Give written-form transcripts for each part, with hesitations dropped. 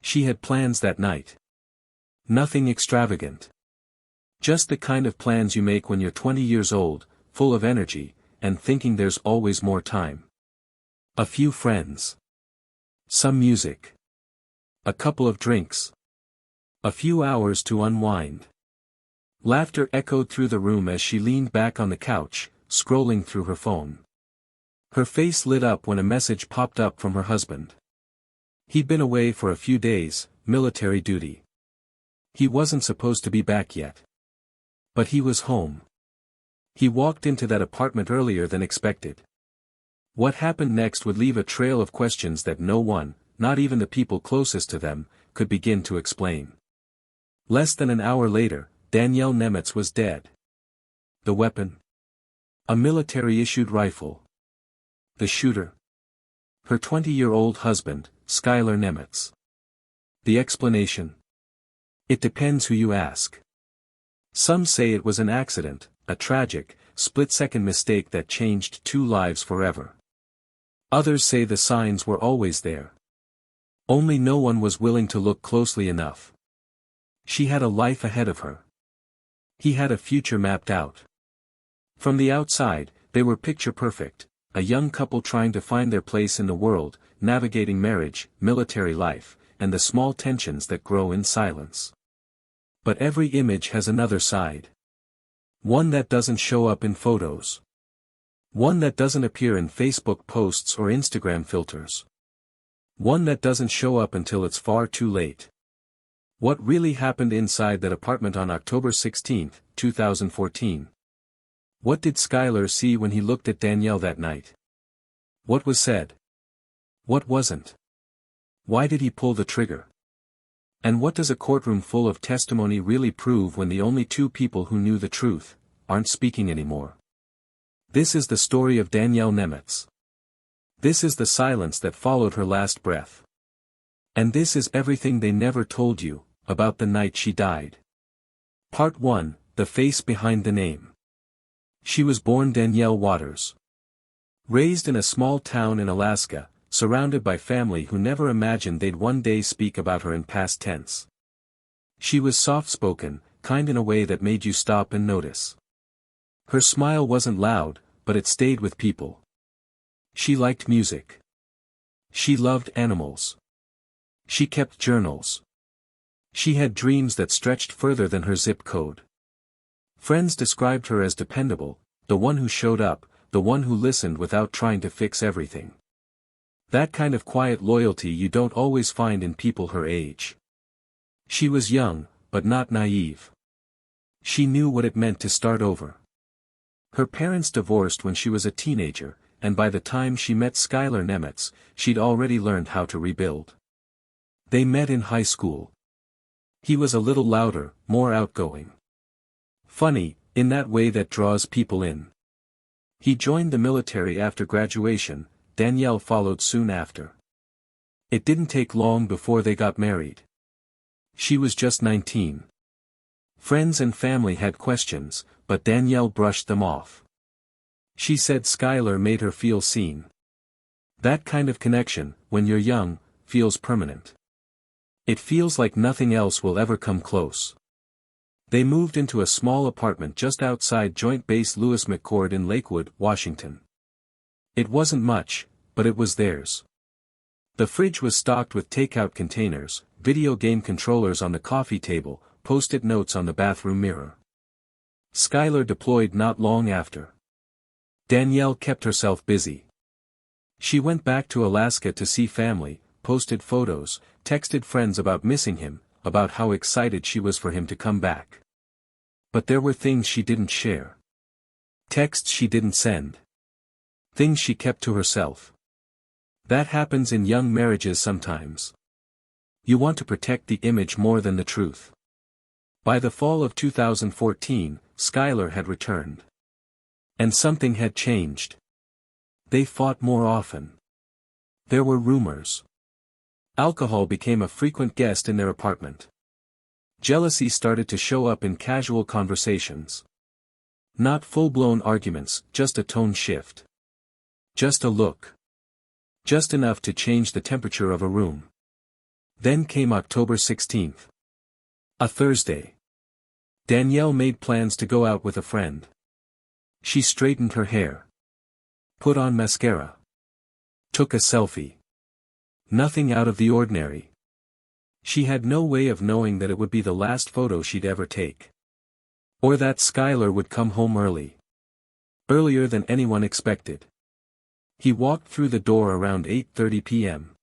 She had plans that night. Nothing extravagant. Just the kind of plans you make when you're 20 years old, full of energy, and thinking there's always more time. A few friends. Some music. A couple of drinks. A few hours to unwind. Laughter echoed through the room as she leaned back on the couch, scrolling through her phone. Her face lit up when a message popped up from her husband. He'd been away for a few days, military duty. He wasn't supposed to be back yet. But he was home. He walked into that apartment earlier than expected. What happened next would leave a trail of questions that no one, not even the people closest to them, could begin to explain. Less than an hour later, Danielle Nemetz was dead. The weapon? A military-issued rifle. The shooter? Her 20-year-old husband, Skylar Nemetz. The explanation? It depends who you ask. Some say it was an accident, a tragic, split-second mistake that changed two lives forever. Others say the signs were always there. Only no one was willing to look closely enough. She had a life ahead of her. He had a future mapped out. From the outside, they were picture perfect, a young couple trying to find their place in the world, navigating marriage, military life, and the small tensions that grow in silence. But every image has another side. One that doesn't show up in photos. One that doesn't appear in Facebook posts or Instagram filters. One that doesn't show up until it's far too late. What really happened inside that apartment on October 16, 2014? What did Skylar see when he looked at Danielle that night? What was said? What wasn't? Why did he pull the trigger? And what does a courtroom full of testimony really prove when the only two people who knew the truth aren't speaking anymore? This is the story of Danielle Nemetz. This is the silence that followed her last breath. And this is everything they never told you about the night she died. Part 1, The Face Behind the Name. She was born Danielle Waters. Raised in a small town in Alaska, surrounded by family who never imagined they'd one day speak about her in past tense. She was soft-spoken, kind in a way that made you stop and notice. Her smile wasn't loud, but it stayed with people. She liked music. She loved animals. She kept journals. She had dreams that stretched further than her zip code. Friends described her as dependable, the one who showed up, the one who listened without trying to fix everything. That kind of quiet loyalty you don't always find in people her age. She was young, but not naive. She knew what it meant to start over. Her parents divorced when she was a teenager, and by the time she met Skylar Nemetz, she'd already learned how to rebuild. They met in high school. He was a little louder, more outgoing. Funny, in that way that draws people in. He joined the military after graduation, Danielle followed soon after. It didn't take long before they got married. She was just 19. Friends and family had questions, but Danielle brushed them off. She said Skylar made her feel seen. That kind of connection, when you're young, feels permanent. It feels like nothing else will ever come close. They moved into a small apartment just outside Joint Base Lewis McChord in Lakewood, Washington. It wasn't much, but it was theirs. The fridge was stocked with takeout containers, video game controllers on the coffee table, post-it notes on the bathroom mirror. Skylar deployed not long after. Danielle kept herself busy. She went back to Alaska to see family, posted photos, texted friends about missing him, about how excited she was for him to come back. But there were things she didn't share. Texts she didn't send. Things she kept to herself. That happens in young marriages sometimes. You want to protect the image more than the truth. By the fall of 2014, Skylar had returned. And something had changed. They fought more often. There were rumors. Alcohol became a frequent guest in their apartment. Jealousy started to show up in casual conversations. Not full-blown arguments, just a tone shift. Just a look. Just enough to change the temperature of a room. Then came October 16th. A Thursday. Danielle made plans to go out with a friend. She straightened her hair. Put on mascara. Took a selfie. Nothing out of the ordinary. She had no way of knowing that it would be the last photo she'd ever take. Or that Skylar would come home early. Earlier than anyone expected. He walked through the door around 8:30 p.m.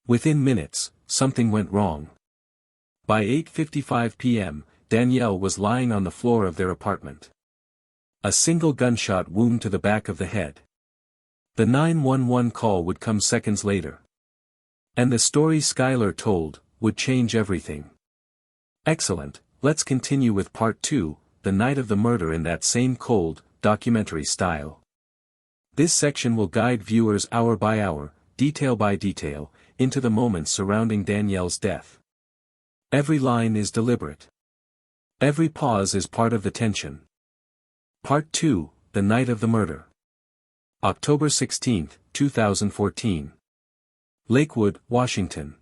Within minutes, something went wrong. By 8:55 p.m., Danielle was lying on the floor of their apartment. A single gunshot wound to the back of the head. The 911 call would come seconds later. And the story Skylar told would change everything. Excellent, let's continue with part 2, the night of the murder, in that same cold, documentary style. This section will guide viewers hour by hour, detail by detail, into the moments surrounding Danielle's death. Every line is deliberate. Every pause is part of the tension. Part 2, the night of the murder. October 16, 2014. Lakewood, Washington.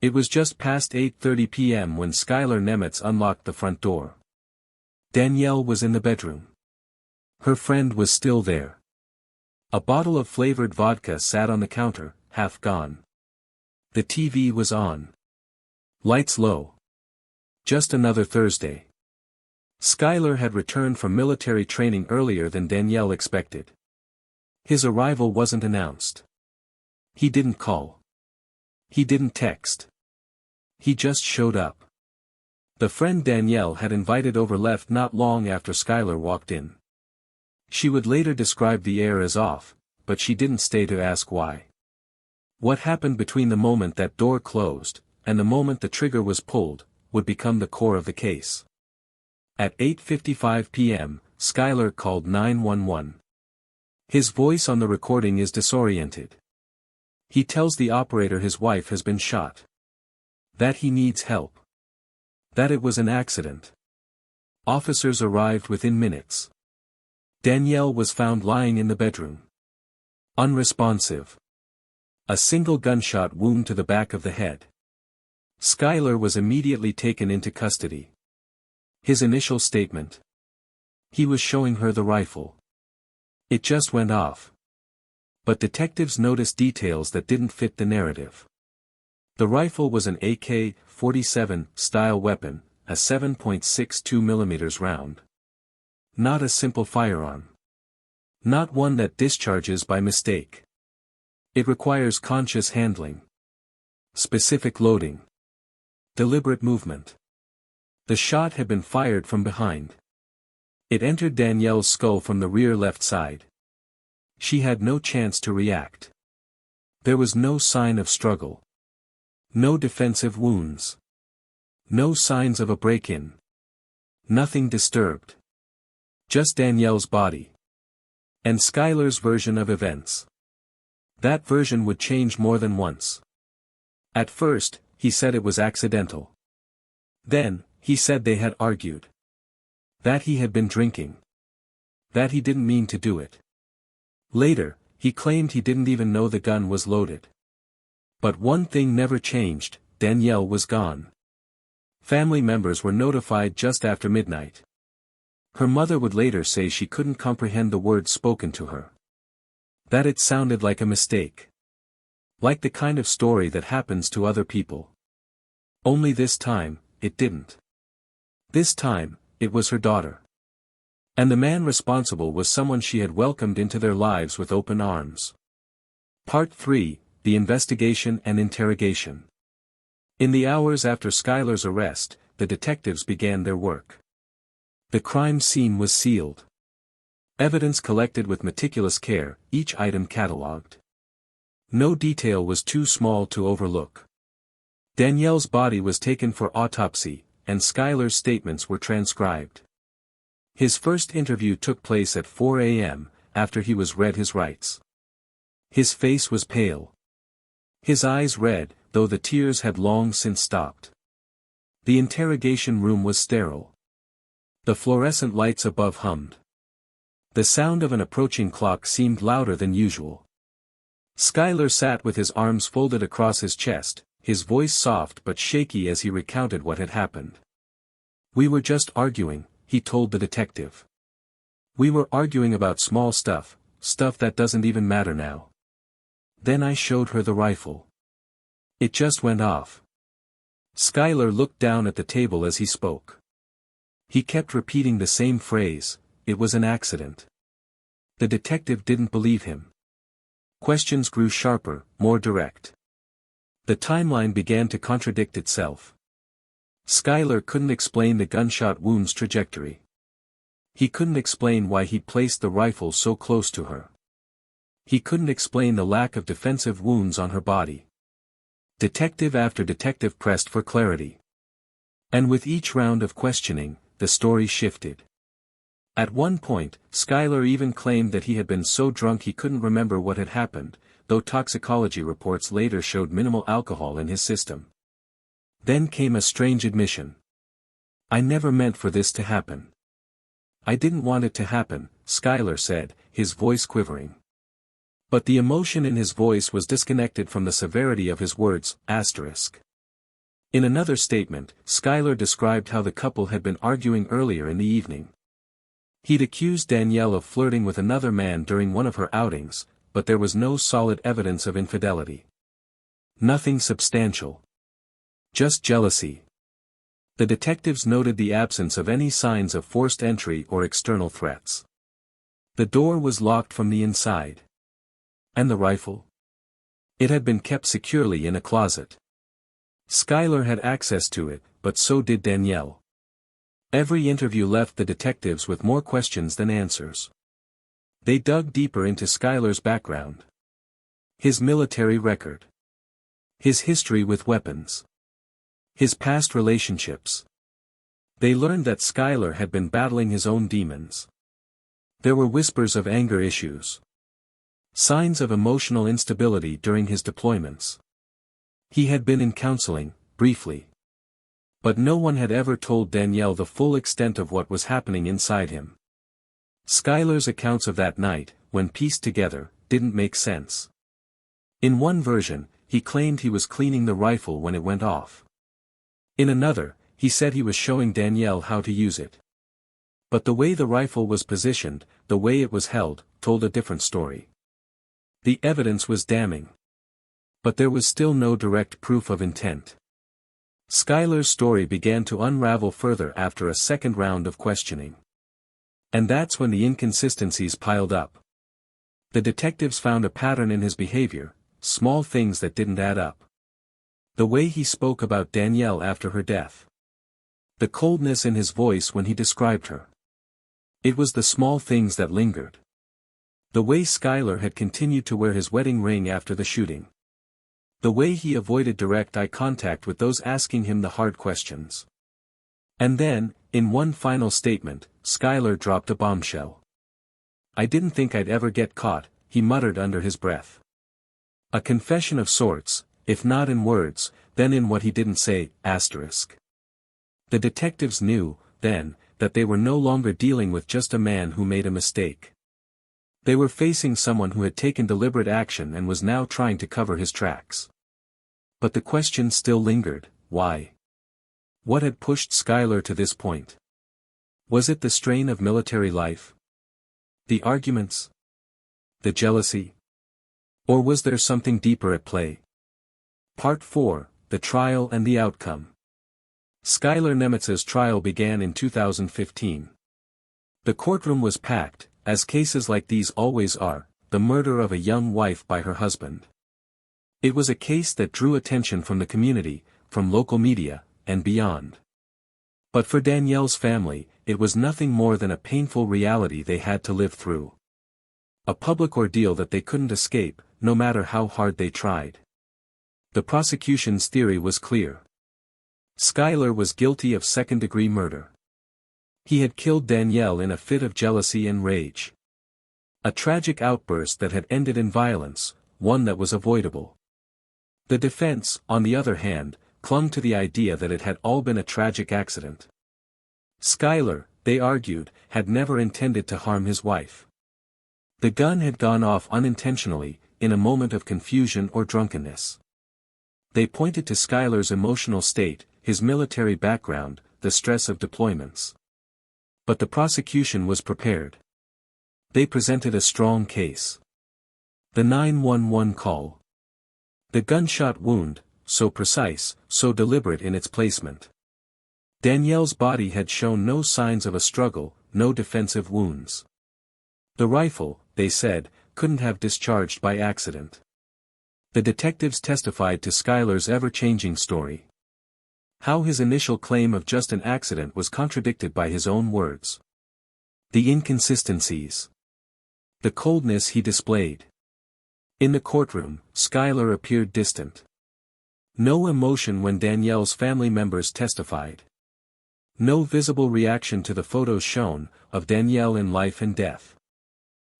It was just past 8:30 p.m. when Skylar Nemetz unlocked the front door. Danielle was in the bedroom. Her friend was still there. A bottle of flavored vodka sat on the counter, half gone. The TV was on. Lights low. Just another Thursday. Skylar had returned from military training earlier than Danielle expected. His arrival wasn't announced. He didn't call. He didn't text. He just showed up. The friend Danielle had invited over left not long after Skylar walked in. She would later describe the air as off, but she didn't stay to ask why. What happened between the moment that door closed, and the moment the trigger was pulled, would become the core of the case. At 8:55 p.m., Skylar called 911. His voice on the recording is disoriented. He tells the operator his wife has been shot. That he needs help. That it was an accident. Officers arrived within minutes. Danielle was found lying in the bedroom. Unresponsive. A single gunshot wound to the back of the head. Skylar was immediately taken into custody. His initial statement. He was showing her the rifle. It just went off. But detectives noticed details that didn't fit the narrative. The rifle was an AK-47 style weapon, a 7.62 mm round. Not a simple firearm. Not one that discharges by mistake. It requires conscious handling. Specific loading. Deliberate movement. The shot had been fired from behind. It entered Danielle's skull from the rear left side. She had no chance to react. There was no sign of struggle. No defensive wounds. No signs of a break-in. Nothing disturbed. Just Danielle's body. And Skylar's version of events. That version would change more than once. At first, he said it was accidental. Then, he said they had argued. That he had been drinking. That he didn't mean to do it. Later, he claimed he didn't even know the gun was loaded. But one thing never changed, Danielle was gone. Family members were notified just after midnight. Her mother would later say she couldn't comprehend the words spoken to her. That it sounded like a mistake. Like the kind of story that happens to other people. Only this time, it didn't. This time, it was her daughter. And the man responsible was someone she had welcomed into their lives with open arms. Part 3, the investigation and interrogation. In the hours after Skylar's arrest, the detectives began their work. The crime scene was sealed. Evidence collected with meticulous care, each item catalogued. No detail was too small to overlook. Danielle's body was taken for autopsy, and Skylar's statements were transcribed. His first interview took place at 4 a.m., after he was read his rights. His face was pale. His eyes red, though the tears had long since stopped. The interrogation room was sterile. The fluorescent lights above hummed. The sound of an approaching clock seemed louder than usual. Skylar sat with his arms folded across his chest, his voice soft but shaky as he recounted what had happened. "We were just arguing," he told the detective. "We were arguing about small stuff that doesn't even matter now. Then I showed her the rifle. It just went off." Skylar looked down at the table as he spoke. He kept repeating the same phrase, "It was an accident." The detective didn't believe him. Questions grew sharper, more direct. The timeline began to contradict itself. Skylar couldn't explain the gunshot wound's trajectory. He couldn't explain why he'd placed the rifle so close to her. He couldn't explain the lack of defensive wounds on her body. Detective after detective pressed for clarity. And with each round of questioning, the story shifted. At one point, Skylar even claimed that he had been so drunk he couldn't remember what had happened, though toxicology reports later showed minimal alcohol in his system. Then came a strange admission. "I never meant for this to happen. I didn't want it to happen," Skylar said, his voice quivering. But the emotion in his voice was disconnected from the severity of his words. In another statement, Skylar described how the couple had been arguing earlier in the evening. He'd accused Danielle of flirting with another man during one of her outings, but there was no solid evidence of infidelity. Nothing substantial. Just jealousy. The detectives noted the absence of any signs of forced entry or external threats. The door was locked from the inside. And the rifle? It had been kept securely in a closet. Skylar had access to it, but so did Danielle. Every interview left the detectives with more questions than answers. They dug deeper into Skylar's background. His military record. His history with weapons. His past relationships. They learned that Skylar had been battling his own demons. There were whispers of anger issues. Signs of emotional instability during his deployments. He had been in counseling, briefly. But no one had ever told Danielle the full extent of what was happening inside him. Skylar's accounts of that night, when pieced together, didn't make sense. In one version, he claimed he was cleaning the rifle when it went off. In another, he said he was showing Danielle how to use it. But the way the rifle was positioned, the way it was held, told a different story. The evidence was damning. But there was still no direct proof of intent. Skylar's story began to unravel further after a second round of questioning. And that's when the inconsistencies piled up. The detectives found a pattern in his behavior, small things that didn't add up. The way he spoke about Danielle after her death. The coldness in his voice when he described her. It was the small things that lingered. The way Skylar had continued to wear his wedding ring after the shooting. The way he avoided direct eye contact with those asking him the hard questions. And then, in one final statement, Skylar dropped a bombshell. "I didn't think I'd ever get caught," he muttered under his breath. A confession of sorts, if not in words, then in what he didn't say. The detectives knew, then, that they were no longer dealing with just a man who made a mistake. They were facing someone who had taken deliberate action and was now trying to cover his tracks. But the question still lingered: why? What had pushed Skylar to this point? Was it the strain of military life? The arguments? The jealousy? Or was there something deeper at play? Part 4, The Trial and the Outcome. Skylar Nemetz's trial began in 2015. The courtroom was packed, as cases like these always are, the murder of a young wife by her husband. It was a case that drew attention from the community, from local media, and beyond. But for Danielle's family, it was nothing more than a painful reality they had to live through. A public ordeal that they couldn't escape, no matter how hard they tried. The prosecution's theory was clear. Skylar was guilty of second-degree murder. He had killed Danielle in a fit of jealousy and rage. A tragic outburst that had ended in violence, one that was avoidable. The defense, on the other hand, clung to the idea that it had all been a tragic accident. Skylar, they argued, had never intended to harm his wife. The gun had gone off unintentionally, in a moment of confusion or drunkenness. They pointed to Skylar's emotional state, his military background, the stress of deployments. But the prosecution was prepared. They presented a strong case. The 911 call. The gunshot wound, so precise, so deliberate in its placement. Danielle's body had shown no signs of a struggle, no defensive wounds. The rifle, they said, couldn't have discharged by accident. The detectives testified to Skylar's ever-changing story. How his initial claim of just an accident was contradicted by his own words. The inconsistencies. The coldness he displayed. In the courtroom, Skylar appeared distant. No emotion when Danielle's family members testified. No visible reaction to the photos shown, of Danielle in life and death.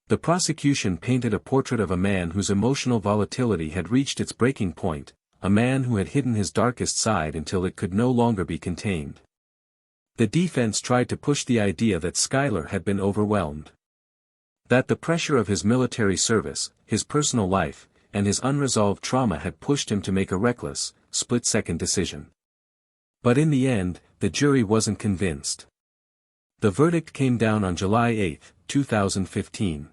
The prosecution painted a portrait of a man whose emotional volatility had reached its breaking point, a man who had hidden his darkest side until it could no longer be contained. The defense tried to push the idea that Skylar had been overwhelmed. That the pressure of his military service, his personal life, and his unresolved trauma had pushed him to make a reckless, split-second decision. But in the end, the jury wasn't convinced. The verdict came down on July 8, 2015.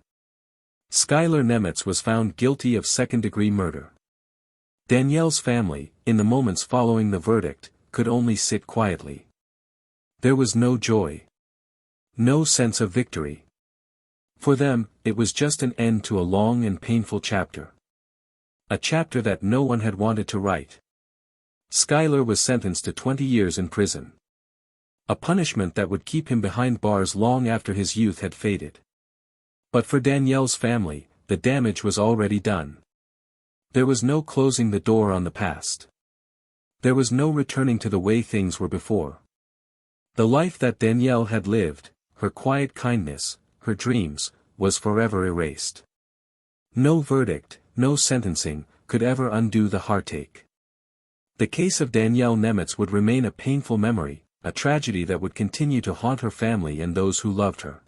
Skylar Nemetz was found guilty of second-degree murder. Danielle's family, in the moments following the verdict, could only sit quietly. There was no joy. No sense of victory. For them, it was just an end to a long and painful chapter. A chapter that no one had wanted to write. Skylar was sentenced to 20 years in prison. A punishment that would keep him behind bars long after his youth had faded. But for Danielle's family, the damage was already done. There was no closing the door on the past. There was no returning to the way things were before. The life that Danielle had lived, her quiet kindness, her dreams, was forever erased. No verdict, no sentencing, could ever undo the heartache. The case of Danielle Nemetz would remain a painful memory, a tragedy that would continue to haunt her family and those who loved her.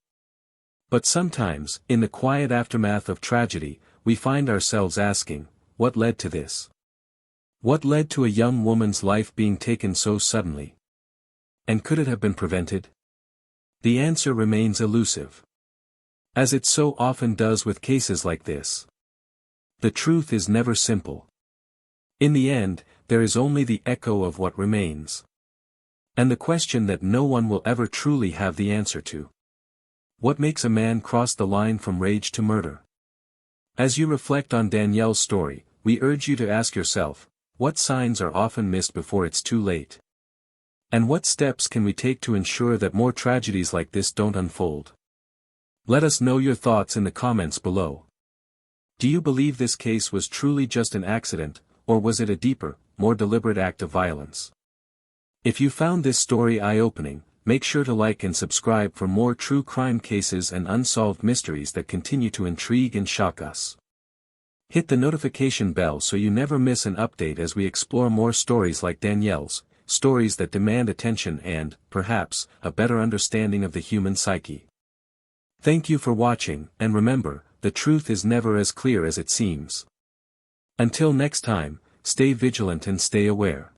But sometimes, in the quiet aftermath of tragedy, we find ourselves asking, what led to this? What led to a young woman's life being taken so suddenly? And could it have been prevented? The answer remains elusive. As it so often does with cases like this. The truth is never simple. In the end, there is only the echo of what remains. And the question that no one will ever truly have the answer to. What makes a man cross the line from rage to murder? As you reflect on Danielle's story, we urge you to ask yourself, what signs are often missed before it's too late? And what steps can we take to ensure that more tragedies like this don't unfold? Let us know your thoughts in the comments below. Do you believe this case was truly just an accident, or was it a deeper, more deliberate act of violence? If you found this story eye-opening, make sure to like and subscribe for more true crime cases and unsolved mysteries that continue to intrigue and shock us. Hit the notification bell so you never miss an update as we explore more stories like Danielle's, stories that demand attention and, perhaps, a better understanding of the human psyche. Thank you for watching, and remember, the truth is never as clear as it seems. Until next time, stay vigilant and stay aware.